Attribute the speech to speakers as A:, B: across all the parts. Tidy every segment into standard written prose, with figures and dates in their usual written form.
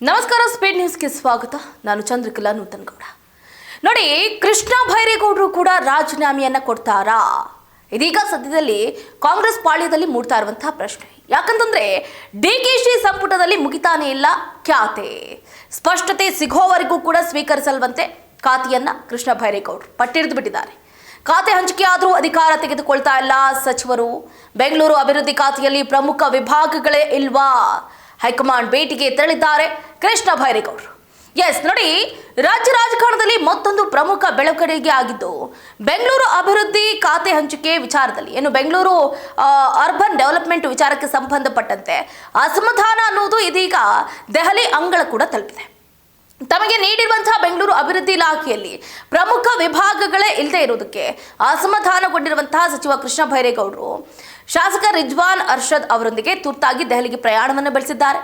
A: ನಮಸ್ಕಾರ, ಸ್ಪೀಡ್ ನ್ಯೂಸ್ಗೆ ಸ್ವಾಗತ. ನಾನು ಚಂದ್ರಕಲಾ ನೂತನಗೌಡ. ನೋಡಿ, ಕೃಷ್ಣ ಬೈರೇಗೌಡರು ಕೂಡ ರಾಜೀನಾಮೆಯನ್ನ ಕೊಡ್ತಾರಾ? ಇದೀಗ ಸದ್ಯದಲ್ಲಿ ಕಾಂಗ್ರೆಸ್ ಪಾಳ್ಯದಲ್ಲಿ ಮೂಡ್ತಾ ಇರುವಂತಹ ಪ್ರಶ್ನೆ. ಯಾಕಂತಂದ್ರೆ ಡಿಕೆಶಿ ಸಂಪುಟದಲ್ಲಿ ಮುಗಿತಾನೆ ಇಲ್ಲ ಖ್ಯಾತೆ. ಸ್ಪಷ್ಟತೆ ಸಿಗೋವರೆಗೂ ಕೂಡ ಸ್ವೀಕರಿಸಲ್ವಂತೆ ಖಾತೆಯನ್ನ ಕೃಷ್ಣ ಬೈರೇಗೌಡರು ಪಟ್ಟಿಡಿದು ಬಿಟ್ಟಿದ್ದಾರೆ. ಖಾತೆ ಹಂಚಿಕೆ ಆದರೂ ಅಧಿಕಾರ ತೆಗೆದುಕೊಳ್ತಾ ಇಲ್ಲ ಸಚಿವರು. ಬೆಂಗಳೂರು ಅಭಿವೃದ್ಧಿ ಖಾತೆಯಲ್ಲಿ ಪ್ರಮುಖ ವಿಭಾಗಗಳೇ ಇಲ್ವಾ? ಹೈಕಮಾಂಡ್ ಭೇಟಿಗೆ ತೆರಳಿದ್ದಾರೆ ಕೃಷ್ಣ ಬೈರೇಗೌಡರು. ನೋಡಿ, ರಾಜ್ಯ ರಾಜಕಾರಣದಲ್ಲಿ ಮತ್ತೊಂದು ಪ್ರಮುಖ ಬೆಳವಣಿಗೆ ಆಗಿದ್ದು ಬೆಂಗಳೂರು ಅಭಿವೃದ್ಧಿ ಖಾತೆ ಹಂಚಿಕೆ ವಿಚಾರದಲ್ಲಿ. ಬೆಂಗಳೂರು ಅರ್ಬನ್ ಡೆವಲಪ್ಮೆಂಟ್ ವಿಚಾರಕ್ಕೆ ಸಂಬಂಧಪಟ್ಟಂತೆ ಅಸಮಾಧಾನ ಅನ್ನೋದು ಇದೀಗ ದೆಹಲಿ ಅಂಗಳ ಕೂಡ ತಲುಪಿದೆ. ತಮಗೆ ನೀಡಿರುವಂತಹ ಬೆಂಗಳೂರು ಅಭಿವೃದ್ಧಿ ಇಲಾಖೆಯಲ್ಲಿ ಪ್ರಮುಖ ವಿಭಾಗಗಳೇ ಇಲ್ಲದೆ ಇರುವುದಕ್ಕೆ ಅಸಮಾಧಾನಗೊಂಡಿರುವಂತಹ ಸಚಿವ ಕೃಷ್ಣ ಬೈರೇಗೌಡರು ಶಾಸಕ ರಿಜ್ವಾನ್ ಅರ್ಷದ್ ಅವರೊಂದಿಗೆ ತುರ್ತಾಗಿ ದೆಹಲಿಗೆ ಪ್ರಯಾಣವನ್ನು ಬೆಳೆಸಿದ್ದಾರೆ.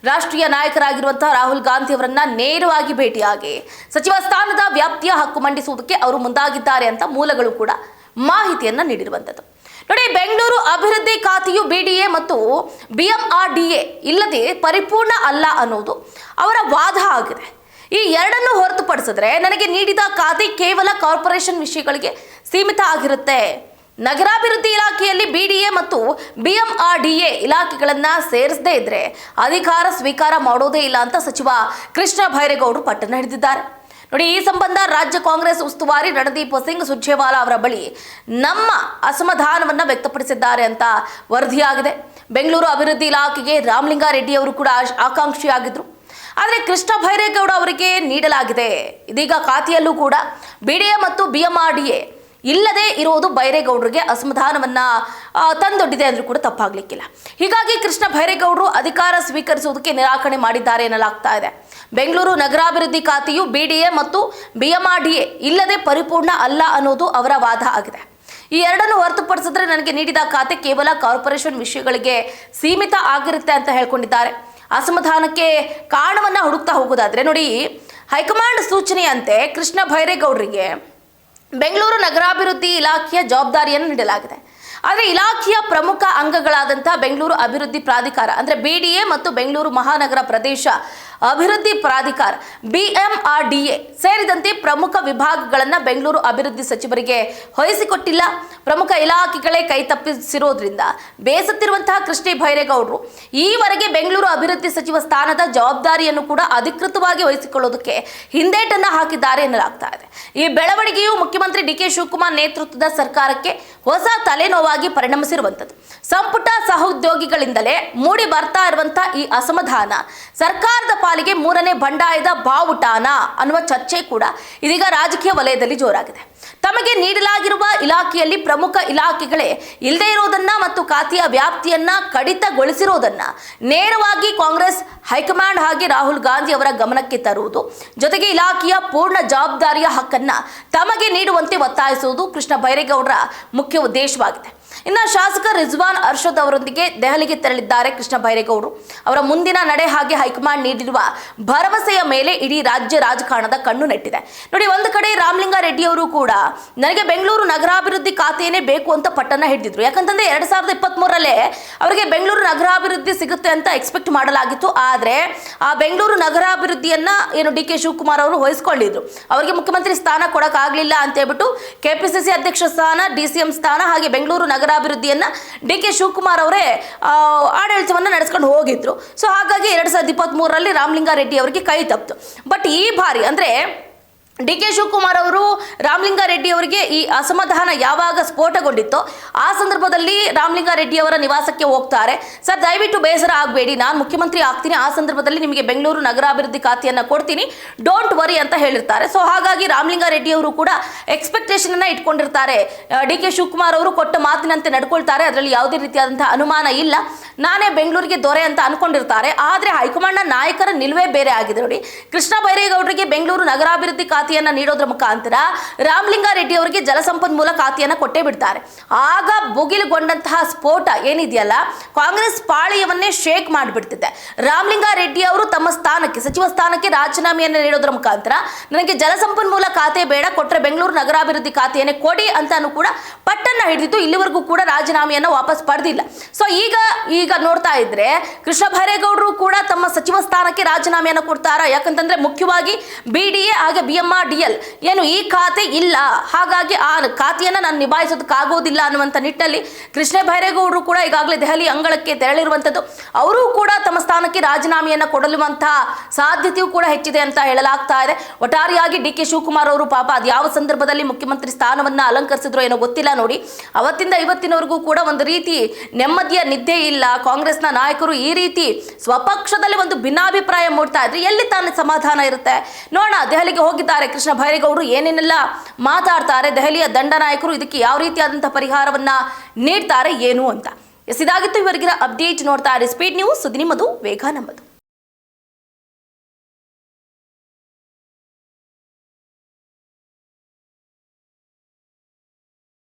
A: ರಾಷ್ಟ್ರೀಯ ನಾಯಕರಾಗಿರುವಂತಹ ರಾಹುಲ್ ಗಾಂಧಿ ಅವರನ್ನ ನೇರವಾಗಿ ಭೇಟಿಯಾಗಿ ಸಚಿವ ಸ್ಥಾನದ ವ್ಯಾಪ್ತಿಯ ಹಕ್ಕು ಮಂಡಿಸುವುದಕ್ಕೆ ಅವರು ಮುಂದಾಗಿದ್ದಾರೆ ಅಂತ ಮೂಲಗಳು ಕೂಡ ಮಾಹಿತಿಯನ್ನ ನೀಡಿರುವಂಥದ್ದು. ನೋಡಿ, ಬೆಂಗಳೂರು ಅಭಿವೃದ್ಧಿ ಖಾತೆಯು ಬಿಡಿಎ ಮತ್ತು ಬಿಎಂಆರ್ಡಿಎ ಇಲ್ಲದೆ ಪರಿಪೂರ್ಣ ಅಲ್ಲ ಅನ್ನೋದು ಅವರ ವಾದ ಆಗಿದೆ. ಈ ಎರಡನ್ನು ಹೊರತುಪಡಿಸಿದ್ರೆ ನನಗೆ ನೀಡಿದ ಖಾತೆ ಕೇವಲ ಕಾರ್ಪೊರೇಷನ್ ವಿಷಯಗಳಿಗೆ ಸೀಮಿತ ಆಗಿರುತ್ತೆ. ನಗರಾಭಿವೃದ್ಧಿ ಇಲಾಖೆಯಲ್ಲಿ ಬಿಡಿಎ ಮತ್ತು ಬಿಎಂಆರ್ಡಿಎ ಇಲಾಖೆಗಳನ್ನ ಸೇರಿಸದೇ ಇದ್ರೆ ಅಧಿಕಾರ ಸ್ವೀಕಾರ ಮಾಡೋದೇ ಇಲ್ಲ ಅಂತ ಸಚಿವ ಕೃಷ್ಣ ಬೈರೇಗೌಡರು ಪಟ್ಟಣ ಹಿಡಿದಿದ್ದಾರೆ. ನೋಡಿ, ಈ ಸಂಬಂಧ ರಾಜ್ಯ ಕಾಂಗ್ರೆಸ್ ಉಸ್ತುವಾರಿ ರಣದೀಪ್ ಸಿಂಗ್ ಸುರ್ಜೇವಾಲಾ ಅವರ ಬಳಿ ನಮ್ಮ ಅಸಮಾಧಾನವನ್ನ ವ್ಯಕ್ತಪಡಿಸಿದ್ದಾರೆ ಅಂತ ವರದಿಯಾಗಿದೆ. ಬೆಂಗಳೂರು ಅಭಿವೃದ್ಧಿ ಇಲಾಖೆಗೆ ರಾಮಲಿಂಗಾರೆಡ್ಡಿ ಅವರು ಕೂಡ ಆಕಾಂಕ್ಷಿಯಾಗಿದ್ರು. ಆದರೆ ಕೃಷ್ಣ ಬೈರೇಗೌಡ ಅವರಿಗೆ ನೀಡಲಾಗಿದೆ. ಇದೀಗ ಖಾತೆಯಲ್ಲೂ ಕೂಡ ಬಿಡಿಎ ಮತ್ತು ಬಿಎಂಆರ್ಡಿಎ ಇಲ್ಲದೆ ಇರುವುದು ಬೈರೇಗೌಡರಿಗೆ ಅಸಮಾಧಾನವನ್ನ ತಂದೊಡ್ಡಿದೆ ಅಂದ್ರೂ ಕೂಡ ತಪ್ಪಾಗ್ಲಿಕ್ಕಿಲ್ಲ. ಹೀಗಾಗಿ ಕೃಷ್ಣ ಬೈರೇಗೌಡರು ಅಧಿಕಾರ ಸ್ವೀಕರಿಸುವುದಕ್ಕೆ ನಿರಾಕರಣೆ ಮಾಡಿದ್ದಾರೆ ಎನ್ನಲಾಗ್ತಾ ಇದೆ. ಬೆಂಗಳೂರು ನಗರಾಭಿವೃದ್ಧಿ ಖಾತೆಯು ಬಿಡಿಎ ಮತ್ತು ಬಿಎಂಆರ್ಡಿಎ ಇಲ್ಲದೆ ಪರಿಪೂರ್ಣ ಅಲ್ಲ ಅನ್ನೋದು ಅವರ ವಾದ ಆಗಿದೆ. ಈ ಎರಡನ್ನು ಹೊರತುಪಡಿಸಿದ್ರೆ ನನಗೆ ನೀಡಿದ ಖಾತೆ ಕೇವಲ ಕಾರ್ಪೊರೇಷನ್ ವಿಷಯಗಳಿಗೆ ಸೀಮಿತ ಆಗಿರುತ್ತೆ ಅಂತ ಹೇಳ್ಕೊಂಡಿದ್ದಾರೆ. ಅಸಮಾಧಾನಕ್ಕೆ ಕಾರಣವನ್ನ ಹುಡುಕ್ತಾ ಹೋಗೋದಾದ್ರೆ ನೋಡಿ, ಹೈಕಮಾಂಡ್ ಸೂಚನೆಯಂತೆ ಕೃಷ್ಣ ಬೈರೇಗೌಡರಿಗೆ ಬೆಂಗಳೂರು ನಗರಾಭಿವೃದ್ಧಿ ಇಲಾಖೆಯ ಜವಾಬ್ದಾರಿಯನ್ನು ನೀಡಲಾಗಿದೆ. ಆದರೆ ಇಲಾಖೆಯ ಪ್ರಮುಖ ಅಂಗಗಳಾದಂತಹ ಬೆಂಗಳೂರು ಅಭಿವೃದ್ಧಿ ಪ್ರಾಧಿಕಾರ ಅಂದರೆ ಬಿಡಿಎ ಮತ್ತು ಬೆಂಗಳೂರು ಮಹಾನಗರ ಪ್ರದೇಶ ಅಭಿವೃದ್ಧಿ ಪ್ರಾಧಿಕಾರ ಬಿಎಂಆರ್ಡಿಎ ಸೇರಿದಂತೆ ಪ್ರಮುಖ ವಿಭಾಗಗಳನ್ನು ಬೆಂಗಳೂರು ಅಭಿವೃದ್ಧಿ ಸಚಿವರಿಗೆ ವಹಿಸಿಕೊಟ್ಟಿಲ್ಲ. ಪ್ರಮುಖ ಇಲಾಖೆಗಳೇ ಕೈ ತಪ್ಪಿಸಿರೋದ್ರಿಂದ ಬೇಸತ್ತಿರುವಂತಹ ಕೃಷ್ಣ ಬೈರೇಗೌಡರು ಈವರೆಗೆ ಬೆಂಗಳೂರು ಅಭಿವೃದ್ಧಿ ಸಚಿವ ಸ್ಥಾನದ ಜವಾಬ್ದಾರಿಯನ್ನು ಕೂಡ ಅಧಿಕೃತವಾಗಿ ವಹಿಸಿಕೊಳ್ಳೋದಕ್ಕೆ ಹಿಂದೇಟನ್ನ ಹಾಕಿದ್ದಾರೆ ಎನ್ನಲಾಗ್ತಾ ಇದೆ. ಈ ಬೆಳವಣಿಗೆಯು ಮುಖ್ಯಮಂತ್ರಿ ಡಿಕೆ ಶಿವಕುಮಾರ್ ನೇತೃತ್ವದ ಸರ್ಕಾರಕ್ಕೆ ಹೊಸ ತಲೆನೋವಾಗಿ ಪರಿಣಮಿಸಿರುವಂಥದ್ದು. ಸಂಪುಟ ಸಹೋದ್ಯೋಗಿಗಳಿಂದಲೇ ಮೂಡಿ ಬರ್ತಾ ಇರುವಂತಹ ಈ ಅಸಮಾಧಾನ ಸರ್ಕಾರದ ಪಾಲಿಗೆ ಮೂರನೇ ಬಂಡಾಯದ ಬಾವುಟಾನ ಅನ್ನುವ ಚರ್ಚೆ ಕೂಡ ಇದೀಗ ರಾಜಕೀಯ ವಲಯದಲ್ಲಿ ಜೋರಾಗಿದೆ. ತಮಗೆ ನೀಡಲಾಗಿರುವ ಇಲಾಖೆಯಲ್ಲಿ ಪ್ರಮುಖ ಇಲಾಖೆಗಳೇ ಇಲ್ಲದೆ ಇರೋದನ್ನ ಮತ್ತು ಖಾತೆಯ ವ್ಯಾಪ್ತಿಯನ್ನ ಕಡಿತಗೊಳಿಸಿರೋದನ್ನ ನೇರವಾಗಿ ಕಾಂಗ್ರೆಸ್ ಹೈಕಮಾಂಡ್ ಹಾಗೆ ರಾಹುಲ್ ಗಾಂಧಿ ಅವರ ಗಮನಕ್ಕೆ ತರುವುದು, ಜೊತೆಗೆ ಇಲಾಖೆಯ ಪೂರ್ಣ ಜವಾಬ್ದಾರಿಯ ಹಕ್ಕನ್ನ ತಮಗೆ ನೀಡುವಂತೆ ಒತ್ತಾಯಿಸುವುದು ಕೃಷ್ಣ ಬೈರೇಗೌಡರ ಮುಖ್ಯ ಉದ್ದೇಶವಾಗಿದೆ. ಇನ್ನು ಶಾಸಕ ರಿಜ್ವಾನ್ ಅರ್ಷದ್ ಅವರೊಂದಿಗೆ ದೆಹಲಿಗೆ ತೆರಳಿದ್ದಾರೆ ಕೃಷ್ಣ ಬೈರೇಗೌಡರು. ಅವರ ಮುಂದಿನ ನಡೆ ಹಾಗೆ ಹೈಕಮಾಂಡ್ ನೀಡಿರುವ ಭರವಸೆಯ ಮೇಲೆ ಇಡೀ ರಾಜ್ಯ ರಾಜಕಾರಣದ ಕಣ್ಣು ನೆಟ್ಟಿದೆ. ನೋಡಿ, ಒಂದು ಕಡೆ ರಾಮಲಿಂಗಾರೆಡ್ಡಿ ಅವರು ಕೂಡ ನನಗೆ ಬೆಂಗಳೂರು ನಗರಾಭಿವೃದ್ಧಿ ಖಾತೆಯೇ ಬೇಕು ಅಂತ ಪಟ್ಟಣ ಹಿಡಿದಿದ್ರು. ಯಾಕಂತಂದ್ರೆ 2023ರಲ್ಲೇ ಅವರಿಗೆ ಬೆಂಗಳೂರು ನಗರಾಭಿವೃದ್ಧಿ ಸಿಗುತ್ತೆ ಅಂತ ಎಕ್ಸ್ಪೆಕ್ಟ್ ಮಾಡಲಾಗಿತ್ತು. ಆದರೆ ಆ ಬೆಂಗಳೂರು ನಗರಾಭಿವೃದ್ಧಿಯನ್ನ ಡಿಕೆ ಶಿವಕುಮಾರ್ ಅವರು ವಹಿಸಿಕೊಂಡಿದ್ರು. ಅವರಿಗೆ ಮುಖ್ಯಮಂತ್ರಿ ಸ್ಥಾನ ಕೊಡಕ್ಕಾಗಲಿಲ್ಲ ಅಂತ ಹೇಳ್ಬಿಟ್ಟು ಕೆಪಿಸಿಸಿ ಅಧ್ಯಕ್ಷ ಸ್ಥಾನ, ಡಿಸಿಎಂ ಸ್ಥಾನ ಹಾಗೆ ಬೆಂಗಳೂರು ನಗರಾಭಿವೃದ್ಧಿಯನ್ನ ಡಿಕೆ ಶಿವಕುಮಾರ್ ಅವರೇ ಆಡಳಿತವನ್ನ ನಡೆಸ್ಕೊಂಡು ಹೋಗಿದ್ರು. ಸೊ ಹಾಗಾಗಿ 2023ರಲ್ಲಿ ರಾಮಲಿಂಗಾರೆಡ್ಡಿ ಅವರಿಗೆ ಕೈ ತಪ್ಪಿತು. ಬಟ್ ಈ ಬಾರಿ ಅಂದ್ರೆ ಡಿಕೆ ಶಿವಕುಮಾರ್ ಅವರು ರಾಮಲಿಂಗಾರೆಡ್ಡಿ ಅವರಿಗೆ ಈ ಅಸಮಾಧಾನ ಯಾವಾಗ ಸ್ಫೋಟಗೊಂಡಿತ್ತೋ ಆ ಸಂದರ್ಭದಲ್ಲಿ ರಾಮಲಿಂಗಾರೆಡ್ಡಿ ಅವರ ನಿವಾಸಕ್ಕೆ ಹೋಗ್ತಾರೆ. ಸರ್, ದಯವಿಟ್ಟು ಬೇಸರ ಆಗಬೇಡಿ, ನಾನು ಮುಖ್ಯಮಂತ್ರಿ ಆಗ್ತೀನಿ, ಆ ಸಂದರ್ಭದಲ್ಲಿ ನಿಮಗೆ ಬೆಂಗಳೂರು ನಗರಾಭಿವೃದ್ಧಿ ಖಾತೆಯನ್ನು ಕೊಡ್ತೀನಿ, ಡೋಂಟ್ ವರಿ ಅಂತ ಹೇಳಿರ್ತಾರೆ. ಸೊ ಹಾಗಾಗಿ ರಾಮಲಿಂಗಾರೆಡ್ಡಿ ಅವರು ಕೂಡ ಎಕ್ಸ್ಪೆಕ್ಟೇಷನ್ ಅನ್ನ ಇಟ್ಕೊಂಡಿರ್ತಾರೆ. ಡಿಕೆ ಶಿವಕುಮಾರ್ ಅವರು ಕೊಟ್ಟ ಮಾತಿನಂತೆ ನಡ್ಕೊಳ್ತಾರೆ, ಅದರಲ್ಲಿ ಯಾವುದೇ ರೀತಿಯಾದಂತಹ ಅನುಮಾನ ಇಲ್ಲ, ನಾನೇ ಬೆಂಗಳೂರಿಗೆ ದೊರೆ ಅಂತ ಅನ್ಕೊಂಡಿರ್ತಾರೆ. ಆದರೆ ಹೈಕಮಾಂಡ್ನ ನಾಯಕರ ನಿಲುವೇ ಬೇರೆ ಆಗಿದೆ. ನೋಡಿ, ಕೃಷ್ಣ ಬೈರೇಗೌಡರಿಗೆ ಬೆಂಗಳೂರು ನಗರಾಭಿವೃದ್ಧಿ ಖಾತೆ ಖಾತೆಯನ್ನ ನೀಡೋದ್ರ ಮುಖಾಂತರ ರಾಮಲಿಂಗಾರೆಡ್ಡಿ ಅವರಿಗೆ ಜಲಸಂಪನ್ಮೂಲ ಖಾತೆಯನ್ನ ಕೊಟ್ಟೇ ಬಿಡ್ತಾರೆ. ಆಗ ಭುಗಿಲುಗೊಂಡಂತಹ ಸ್ಫೋಟ ಏನಿದೆಯಲ್ಲ, ಕಾಂಗ್ರೆಸ್ ಪಾಳೆಯವನ್ನೇ ಶೇಕ್ ಮಾಡಿಬಿಡ್ತಿದೆ. ರಾಮಲಿಂಗಾರೆಡ್ಡಿ ಅವರು ತಮ್ಮ ಸ್ಥಾನಕ್ಕೆ, ಸಚಿವ ಸ್ಥಾನಕ್ಕೆ ರಾಜೀನಾಮೆಯನ್ನು ನೀಡೋದ್ರ ಮುಖಾಂತರ ನನಗೆ ಜಲಸಂಪನ್ಮೂಲ ಖಾತೆ ಬೇಡ, ಕೊಟ್ಟರೆ ಬೆಂಗಳೂರು ನಗರಾಭಿವೃದ್ಧಿ ಖಾತೆಯನ್ನೇ ಕೊಡಿ ಅಂತಾನು ಕೂಡ ಪಟ್ಟನ್ನ ಹಿಡಿದಿತ್ತು. ಇಲ್ಲಿವರೆಗೂ ಕೂಡ ರಾಜೀನಾಮೆಯನ್ನು ವಾಪಸ್ ಪಡೆದಿಲ್ಲ. ಸೊ ಈಗ ನೋಡ್ತಾ ಇದ್ರೆ ಕೃಷ್ಣ ಬೈರೇಗೌಡರು ಕೂಡ ತಮ್ಮ ಸಚಿವ ಸ್ಥಾನಕ್ಕೆ ರಾಜೀನಾಮೆಯನ್ನು ಕೊಡ್ತಾರಾ? ಯಾಕಂತಂದ್ರೆ ಮುಖ್ಯವಾಗಿ BDA ಹಾಗೆ BMRDL ಏನು ಈ ಖಾತೆ ಇಲ್ಲ, ಹಾಗಾಗಿ ಆ ಖಾತೆಯನ್ನ ನಾನು ನಿಭಾಯಿಸೋದಕ್ಕಾಗೋದಿಲ್ಲ ಅನ್ನುವಂಥ ನಿಟ್ಟಲ್ಲಿ ಕೃಷ್ಣ ಬೈರೇಗೌಡರು ಕೂಡ ಈಗಾಗಲೇ ದೆಹಲಿ ಅಂಗಳಕ್ಕೆ ತೆರಳಿರುವಂಥದ್ದು. ಅವರು ಕೂಡ ತಮ್ಮ ಸ್ಥಾನಕ್ಕೆ ರಾಜೀನಾಮೆಯನ್ನು ಕೊಡಲುವಂತಹ ಸಾಧ್ಯತೆಯೂ ಕೂಡ ಹೆಚ್ಚಿದೆ ಅಂತ ಹೇಳಲಾಗ್ತಾ ಇದೆ. ಒಟ್ಟಾರೆಯಾಗಿ DK ಶಿವಕುಮಾರ್ ಅವರು ಪಾಪ ಅದು ಯಾವ ಸಂದರ್ಭದಲ್ಲಿ ಮುಖ್ಯಮಂತ್ರಿ ಸ್ಥಾನವನ್ನ ಅಲಂಕರಿಸಿದ್ರು ಏನೋ ಗೊತ್ತಿಲ್ಲ ನೋಡಿ. ಅವತ್ತಿಂದ ಇವತ್ತಿನವರೆಗೂ ಕೂಡ ಒಂದು ರೀತಿ ನೆಮ್ಮದಿಯ ನಿದ್ದೆ ಇಲ್ಲ. ಕಾಂಗ್ರೆಸ್ನ ನಾಯಕರು ಈ ರೀತಿ ಸ್ವಪಕ್ಷದಲ್ಲಿ ಒಂದು ಭಿನ್ನಾಭಿಪ್ರಾಯ ಮೂಡ್ತಾ ಇದ್ರೆ ಎಲ್ಲಿ ತಾನೇ ಸಮಾಧಾನ ಇರುತ್ತೆ? ನೋಡೋಣ, ದೆಹಲಿಗೆ ಹೋಗಿದ್ದಾರೆ ಕೃಷ್ಣ ಬೈರೇಗೌಡರು, ಏನೇನೆಲ್ಲ ಮಾತಾಡ್ತಾರೆ, ದೆಹಲಿಯ ದಂಡ ನಾಯಕರು ಇದಕ್ಕೆ ಯಾವ ರೀತಿಯಾದಂತಹ ಪರಿಹಾರವನ್ನ ನೀಡ್ತಾರೆ ಏನು ಅಂತ. ಇದಾಗಿತ್ತು ಇವರೆಗಿನ ಅಪ್ಡೇಟ್. ನೋಡ್ತಾ ಇರಿ ಸ್ಪೀಡ್ ನ್ಯೂಸ್, ಸುದ್ದಿ ನಿಮ್ಮದು, ವೇಗ ನಮ್ಮದು.